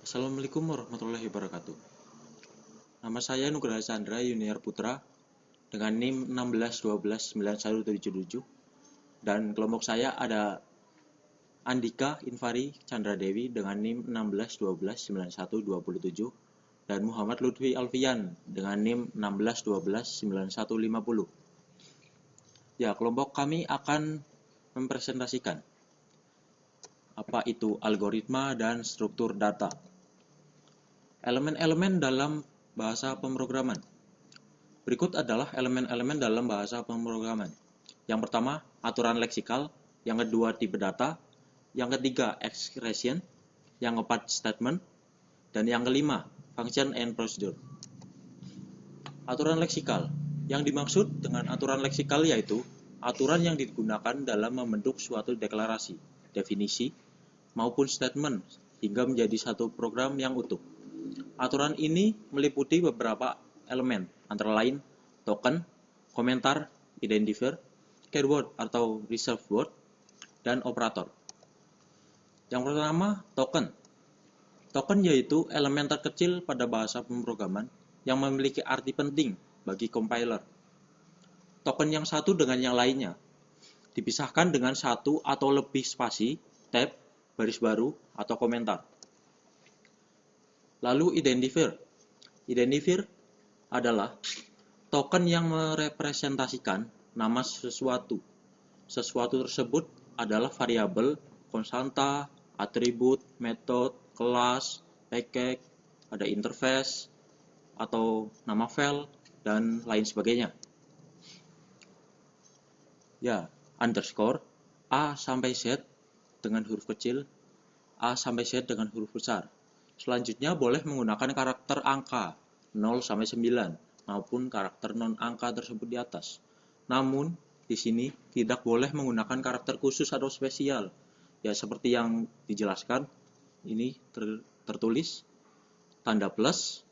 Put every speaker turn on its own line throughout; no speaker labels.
Assalamualaikum warahmatullahi wabarakatuh. Nama saya Nugraha Chandra Yuniar Putra dengan NIM 16129177 dan kelompok saya ada Andika Invari Chandra Dewi dengan NIM 16129127 dan Muhammad Lutfi Alfian dengan NIM 16129150. Ya, kelompok kami akan mempresentasikan apa itu algoritma dan struktur data. Elemen-elemen dalam bahasa pemrograman. Berikut adalah elemen-elemen dalam bahasa pemrograman. Yang pertama, aturan leksikal. Yang kedua, tipe data. Yang ketiga, expression. Yang keempat, statement. Dan yang kelima, function and procedure. Aturan leksikal. Yang dimaksud dengan aturan leksikal yaitu aturan yang digunakan dalam membentuk suatu deklarasi, definisi, maupun statement hingga menjadi satu program yang utuh. Aturan ini meliputi beberapa elemen, antara lain token, komentar, identifier, keyword atau reserved word, dan operator. Yang pertama, token. Token yaitu elemen terkecil pada bahasa pemrograman yang memiliki arti penting bagi compiler. Token yang satu dengan yang lainnya dipisahkan dengan satu atau lebih spasi, tab, baris baru, atau komentar. Lalu identifier. Identifier adalah token yang merepresentasikan nama sesuatu. Sesuatu tersebut adalah variabel, konstanta, atribut, metode, kelas, package, ada interface, atau nama file, dan lain sebagainya. Ya, underscore, A sampai Z dengan huruf kecil, A sampai Z dengan huruf besar. Selanjutnya boleh menggunakan karakter angka 0 sampai 9 maupun karakter non angka tersebut di atas. Namun di sini tidak boleh menggunakan karakter khusus atau spesial. Ya seperti yang dijelaskan ini tertulis tanda plus,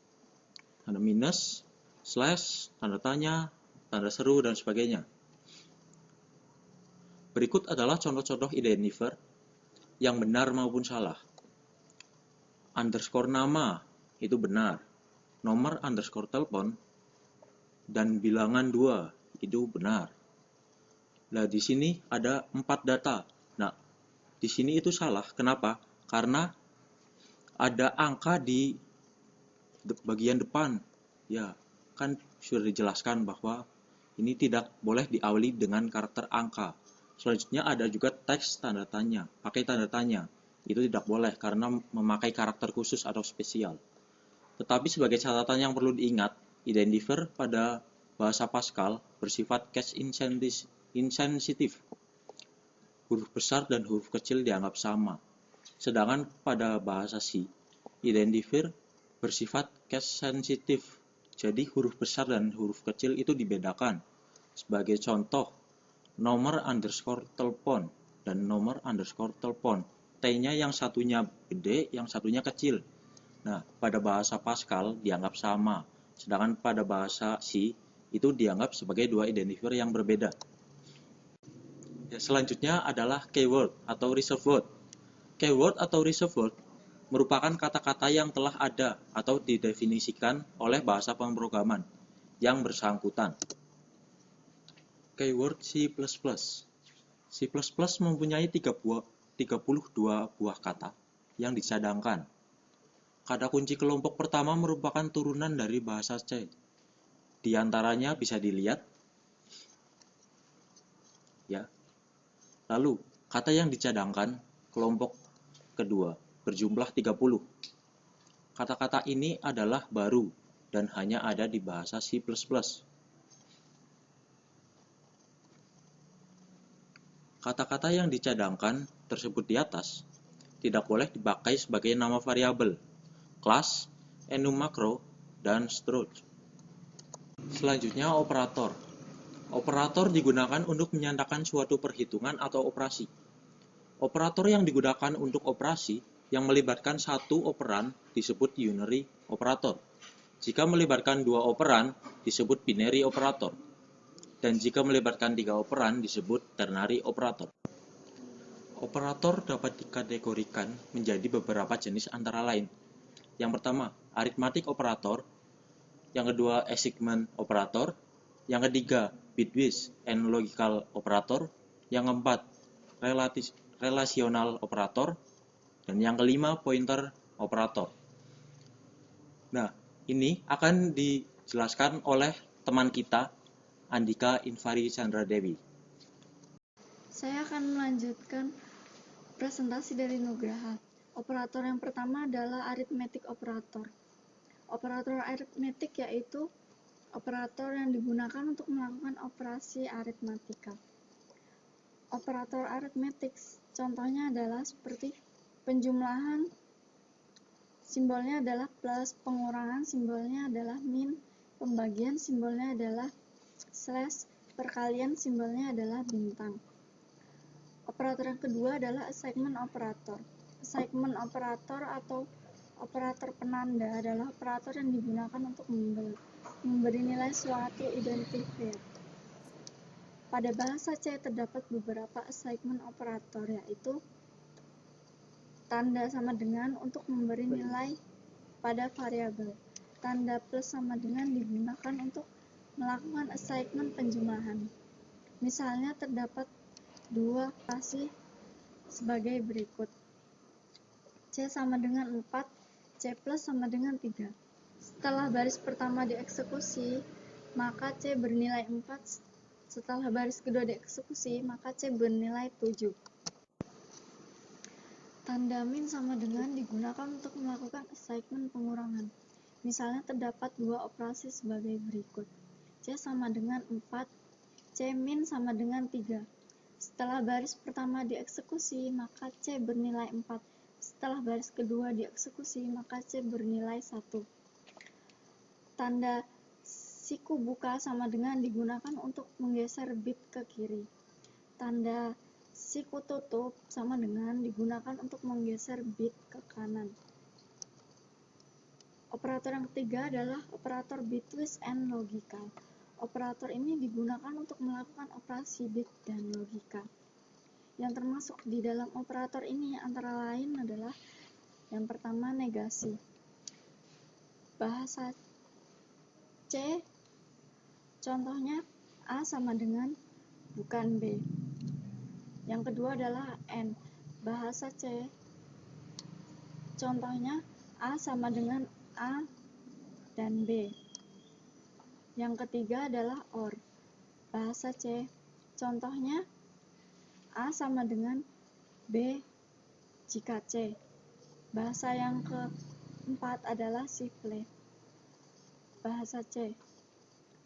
tanda minus, slash, tanda tanya, tanda seru dan sebagainya. Berikut adalah contoh-contoh identifier yang benar maupun salah. Underscore nama itu benar, nomor underscore telepon dan bilangan 2 itu benar. Nah, di sini ada 4 data. Nah, di sini itu salah. Kenapa? Karena ada angka di bagian depan. Ya, kan sudah dijelaskan bahwa ini tidak boleh diawali dengan karakter angka. Selanjutnya ada juga teks tanda tanya, pakai tanda tanya. Itu tidak boleh karena memakai karakter khusus atau spesial. Tetapi sebagai catatan yang perlu diingat, identifier pada bahasa Pascal bersifat case insensitive. Huruf besar dan huruf kecil dianggap sama. Sedangkan pada bahasa C, identifier bersifat case sensitive. Jadi huruf besar dan huruf kecil itu dibedakan. Sebagai contoh, nomor underscore telepon dan nomor underscore telepon. T-nya yang satunya gede, yang satunya kecil. Nah, pada bahasa Pascal dianggap sama. Sedangkan pada bahasa C itu dianggap sebagai dua identifier yang berbeda. Ya, selanjutnya adalah keyword atau reserved word. Keyword atau reserved word merupakan kata-kata yang telah ada atau didefinisikan oleh bahasa pemrograman yang bersangkutan. Keyword C++. C++ mempunyai 32 buah kata yang dicadangkan. Kata kunci kelompok pertama merupakan turunan dari bahasa C. Di antaranya bisa dilihat. Ya. Lalu, kata yang dicadangkan kelompok kedua berjumlah 30. Kata-kata ini adalah baru dan hanya ada di bahasa C++. Kata-kata yang dicadangkan tersebut di atas tidak boleh dipakai sebagai nama variabel, kelas, enum makro, dan struct. Selanjutnya operator. Operator digunakan untuk menyatakan suatu perhitungan atau operasi. Operator yang digunakan untuk operasi yang melibatkan satu operan disebut unary operator. Jika melibatkan dua operan disebut binary operator. Dan jika melibatkan 3 operan disebut ternary operator. Operator dapat dikategorikan menjadi beberapa jenis antara lain. Yang pertama, arithmetic operator. Yang kedua, assignment operator. Yang ketiga, bitwise and logical operator. Yang keempat, relational operator. Dan yang kelima, pointer operator. Nah, ini akan dijelaskan oleh teman kita, Andika Invari Chandra Dewi.
Saya akan melanjutkan presentasi dari Nugraha. Operator yang pertama adalah arithmetic operator. Operator aritmetik yaitu operator yang digunakan untuk melakukan operasi aritmatika. Operator aritmetik contohnya adalah seperti penjumlahan, simbolnya adalah plus, pengurangan simbolnya adalah min, pembagian simbolnya adalah slash, perkalian simbolnya adalah bintang. Operator yang kedua adalah assignment operator. Assignment operator atau operator penanda adalah operator yang digunakan untuk memberi nilai suatu identifier. Pada bahasa C terdapat beberapa assignment operator, yaitu tanda sama dengan untuk memberi nilai pada variabel. Tanda plus sama dengan digunakan untuk melakukan assignment penjumlahan. Misalnya terdapat dua operasi sebagai berikut. C sama dengan 4, C plus sama dengan 3. Setelah baris pertama dieksekusi, maka C bernilai 4. Setelah baris kedua dieksekusi, maka C bernilai 7. Tanda min sama dengan digunakan untuk melakukan assignment pengurangan. Misalnya terdapat dua operasi sebagai berikut. C sama dengan 4, C min sama dengan 3. Setelah baris pertama dieksekusi, maka C bernilai 4. Setelah baris kedua dieksekusi, maka C bernilai 1. Tanda siku buka sama dengan digunakan untuk menggeser bit ke kiri. Tanda siku tutup sama dengan digunakan untuk menggeser bit ke kanan. Operator yang ketiga adalah operator bitwise and logical. Operator ini digunakan untuk melakukan operasi bit dan logika. Yang termasuk di dalam operator ini antara lain adalah yang pertama negasi. Bahasa C, contohnya A sama dengan bukan B. Yang kedua adalah N. Bahasa C, contohnya A sama dengan A dan B. Yang ketiga adalah OR. Bahasa C, contohnya A sama dengan B jika C. Bahasa yang keempat adalah shifted. Bahasa C,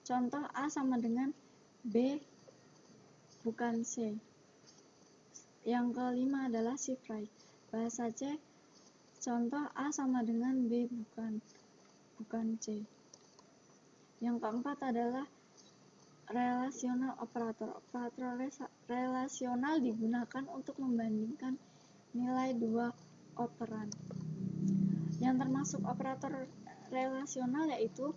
contoh A sama dengan B bukan C. Yang kelima adalah shifted. Bahasa C, contoh A sama dengan B bukan C. Yang keempat adalah relational operator. Operator relasional digunakan untuk membandingkan nilai dua operan. Yang termasuk operator relasional yaitu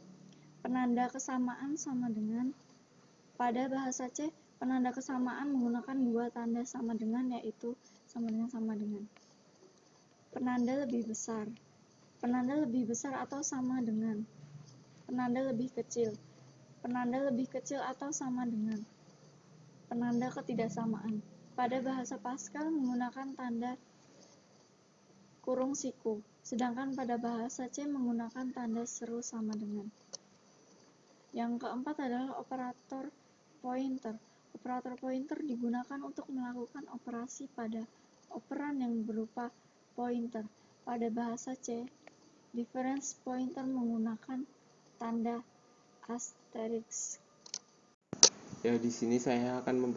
penanda kesamaan sama dengan. Pada bahasa C, penanda kesamaan menggunakan dua tanda sama dengan, yaitu sama dengan. Penanda lebih besar. Penanda lebih besar atau sama dengan. Penanda lebih kecil. Penanda lebih kecil atau sama dengan. Penanda ketidaksamaan. Pada bahasa Pascal menggunakan tanda kurung siku, sedangkan pada bahasa C menggunakan tanda seru sama dengan. Yang keempat adalah operator pointer. Operator pointer digunakan untuk melakukan operasi pada operan yang berupa pointer. Pada bahasa C, difference pointer menggunakan tanda asterisk.
Ya, di sini saya akan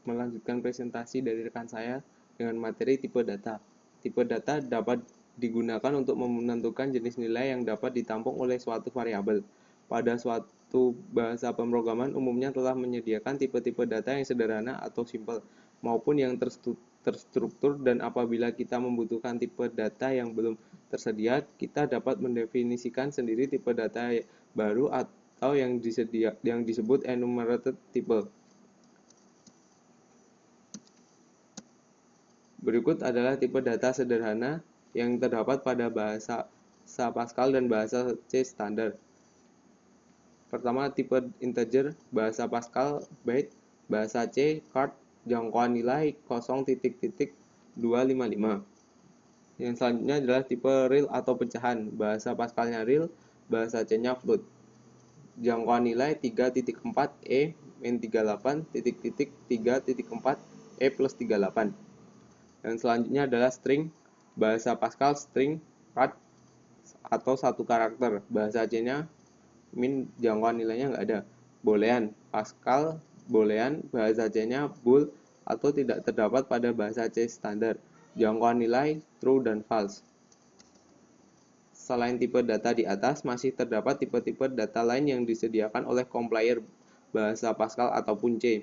melanjutkan presentasi dari rekan saya dengan materi tipe data. Tipe data dapat digunakan untuk menentukan jenis nilai yang dapat ditampung oleh suatu variabel. Pada suatu bahasa pemrograman umumnya telah menyediakan tipe-tipe data yang sederhana atau simpel, maupun yang terstruktur, dan apabila kita membutuhkan tipe data yang belum tersedia, kita dapat mendefinisikan sendiri tipe data baru atau yang disebut enumerated type. Berikut adalah tipe data sederhana yang terdapat pada bahasa Pascal dan bahasa C standar. Pertama, tipe integer, bahasa Pascal byte, bahasa C card, jangkauan nilai 0.255. Yang selanjutnya adalah tipe real atau pecahan, bahasa Pascalnya real, bahasa C-nya float. Jangkauan nilai 3.4 E min 38 3.4 E plus 38. Dan selanjutnya adalah string, bahasa Pascal string card atau satu karakter, bahasa C-nya min, jangkauan nilainya nggak ada. Boolean, Pascal boolean, bahasa C-nya bool atau tidak terdapat pada bahasa C standar. Jangkauan nilai true dan false. Selain tipe data di atas, masih terdapat tipe-tipe data lain yang disediakan oleh compiler bahasa Pascal ataupun C.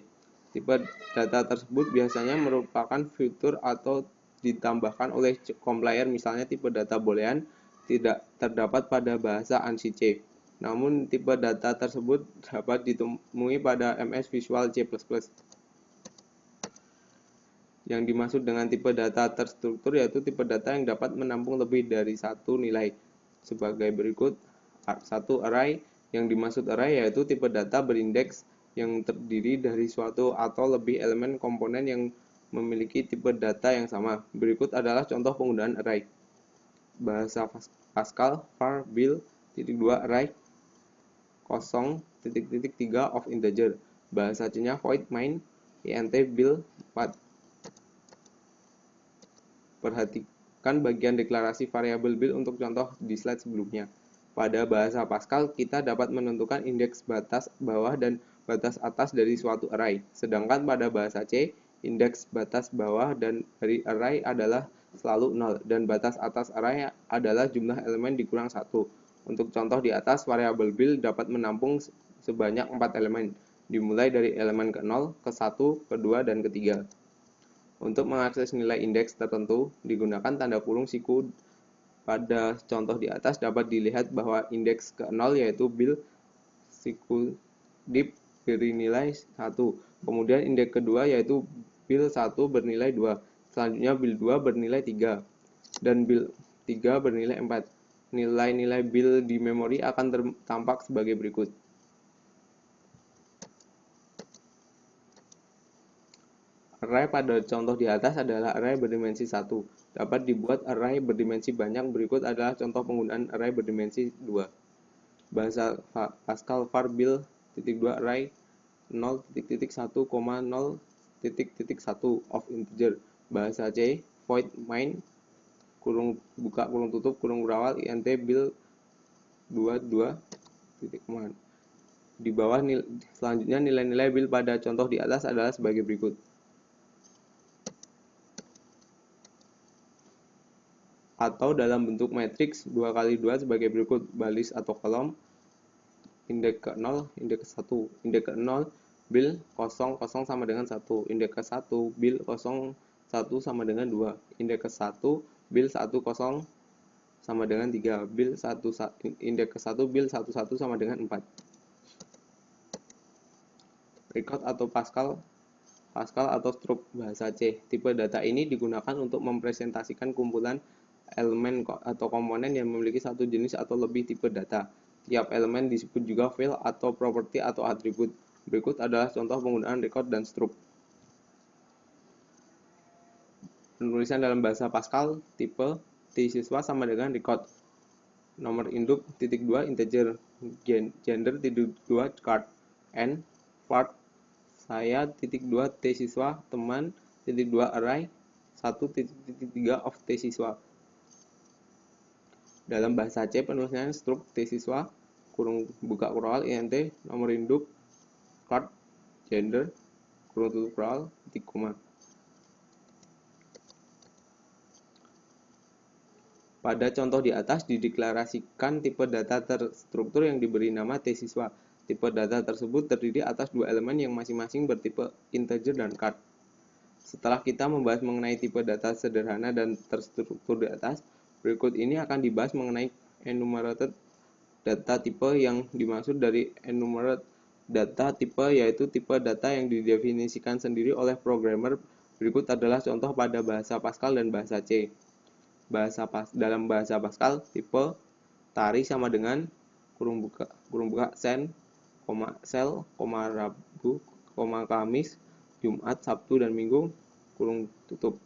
Tipe data tersebut biasanya merupakan fitur atau ditambahkan oleh compiler, misalnya tipe data boolean tidak terdapat pada bahasa ANSI C. Namun tipe data tersebut dapat ditemui pada MS Visual C++. Yang dimaksud dengan tipe data terstruktur yaitu tipe data yang dapat menampung lebih dari satu nilai. Sebagai berikut, satu array. Yang dimaksud array yaitu tipe data berindeks yang terdiri dari suatu atau lebih elemen komponen yang memiliki tipe data yang sama. Berikut adalah contoh penggunaan array. Bahasa Pascal var bil (2) array 0.3 of integer. Bahasa C-nya void main int bil 4. Perhatikan bagian deklarasi variabel bil untuk contoh di slide sebelumnya. Pada bahasa Pascal, kita dapat menentukan indeks batas bawah dan batas atas dari suatu array. Sedangkan pada bahasa C, indeks batas bawah dan dari array adalah selalu 0, dan batas atas array adalah jumlah elemen dikurang 1. Untuk contoh di atas, variabel bil dapat menampung sebanyak 4 elemen, dimulai dari elemen ke-0, ke-1, ke-2, dan ke-3. Untuk mengakses nilai indeks tertentu, digunakan tanda kurung siku. Pada contoh di atas dapat dilihat bahwa indeks ke-0 yaitu bil siku div bernilai 1. Kemudian indeks kedua yaitu bil 1 bernilai 2. Selanjutnya bil 2 bernilai 3. Dan bil 3 bernilai 4. Nilai-nilai bil di memori akan tampak sebagai berikut. Array pada contoh di atas adalah array berdimensi 1. Dapat dibuat array berdimensi banyak. Berikut adalah contoh penggunaan array berdimensi 2. Bahasa Pascal var bil (2) array 0.1,0.1 of integer. Bahasa C void main kurung buka kurung tutup kurung berawal int bil 22 titik command. Di bawah selanjutnya nilai-nilai bil pada contoh di atas adalah sebagai berikut. Atau dalam bentuk matriks 2x2 sebagai berikut: baris atau kolom, indeks ke-0, indeks ke-1. Indeks ke-0 bil 0, 0 sama dengan 1. Indeks ke-1 bil 0, 1 sama dengan 2. Indeks ke-1 bil 1, 0 sama dengan 3. Indeks ke-1 bil 1, 1 sama dengan 4. Record atau Pascal atau struct bahasa C. Tipe data ini digunakan untuk mempresentasikan kumpulan elemen atau komponen yang memiliki satu jenis atau lebih tipe data. Tiap elemen disebut juga file atau properti atau atribut. Berikut adalah contoh penggunaan record dan struct. Penulisan dalam bahasa Pascal, tipe T siswa sama dengan record. Nomor induk (2) integer, gender (2) card, n part saya (2) T siswa, teman (2) array 1.3 of T siswa. Dalam bahasa C, penulisannya struct T siswa kurung buka kurung int nomor induk card gender kurung tutup kurung titik koma. Pada contoh di atas dideklarasikan tipe data terstruktur yang diberi nama T siswa. Tipe data tersebut terdiri atas dua elemen yang masing-masing bertipe integer dan card. Setelah kita membahas mengenai tipe data sederhana dan terstruktur di atas, berikut ini akan dibahas mengenai enumerated data tipe. Yang dimaksud dari enumerated data tipe yaitu tipe data yang didefinisikan sendiri oleh programmer. Berikut adalah contoh pada bahasa Pascal dan bahasa C. Dalam bahasa Pascal, tipe tari sama dengan kurung buka sen, sel, Rabu, Kamis, Jumat, Sabtu, dan Minggu, kurung tutup.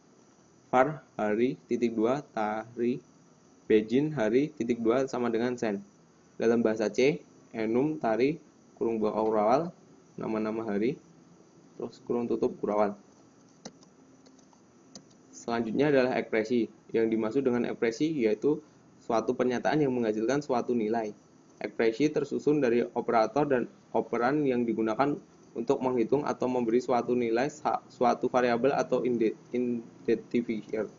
Var hari, titik 2, tari, Bejin hari, titik 2 sama dengan sen. Dalam bahasa C, enum, tari, kurung buka kurawal, nama-nama hari, terus kurung tutup kurawal. Selanjutnya adalah ekspresi. Yang dimaksud dengan ekspresi yaitu suatu pernyataan yang menghasilkan suatu nilai. Ekspresi tersusun dari operator dan operan yang digunakan untuk menghitung atau memberi suatu nilai suatu variabel atau identifier.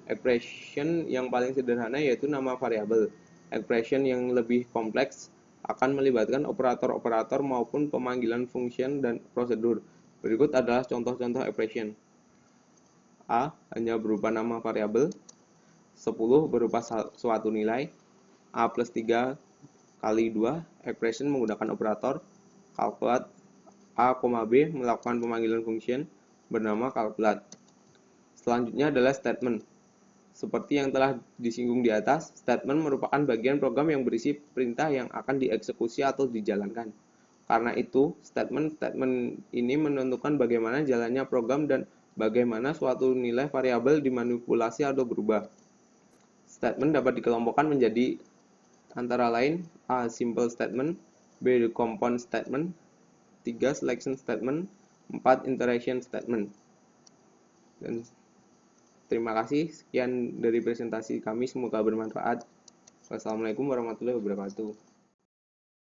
Expression yang paling sederhana yaitu nama variabel. Expression yang lebih kompleks akan melibatkan operator-operator maupun pemanggilan function dan prosedur. Berikut adalah contoh-contoh expression. A hanya berupa nama variabel, 10 berupa suatu nilai, A plus 3 kali 2, expression menggunakan operator, calculate, A, B melakukan pemanggilan function bernama calculate. Selanjutnya adalah statement. Seperti yang telah disinggung di atas, statement merupakan bagian program yang berisi perintah yang akan dieksekusi atau dijalankan. Karena itu, statement ini menentukan bagaimana jalannya program dan bagaimana suatu nilai variabel dimanipulasi atau berubah. Statement dapat dikelompokkan menjadi antara lain A. Simple statement, B. Compound statement, 3. Selection statement, 4. Interaction statement. Dan terima kasih, sekian dari presentasi kami, semoga bermanfaat. Wassalamualaikum warahmatullahi wabarakatuh.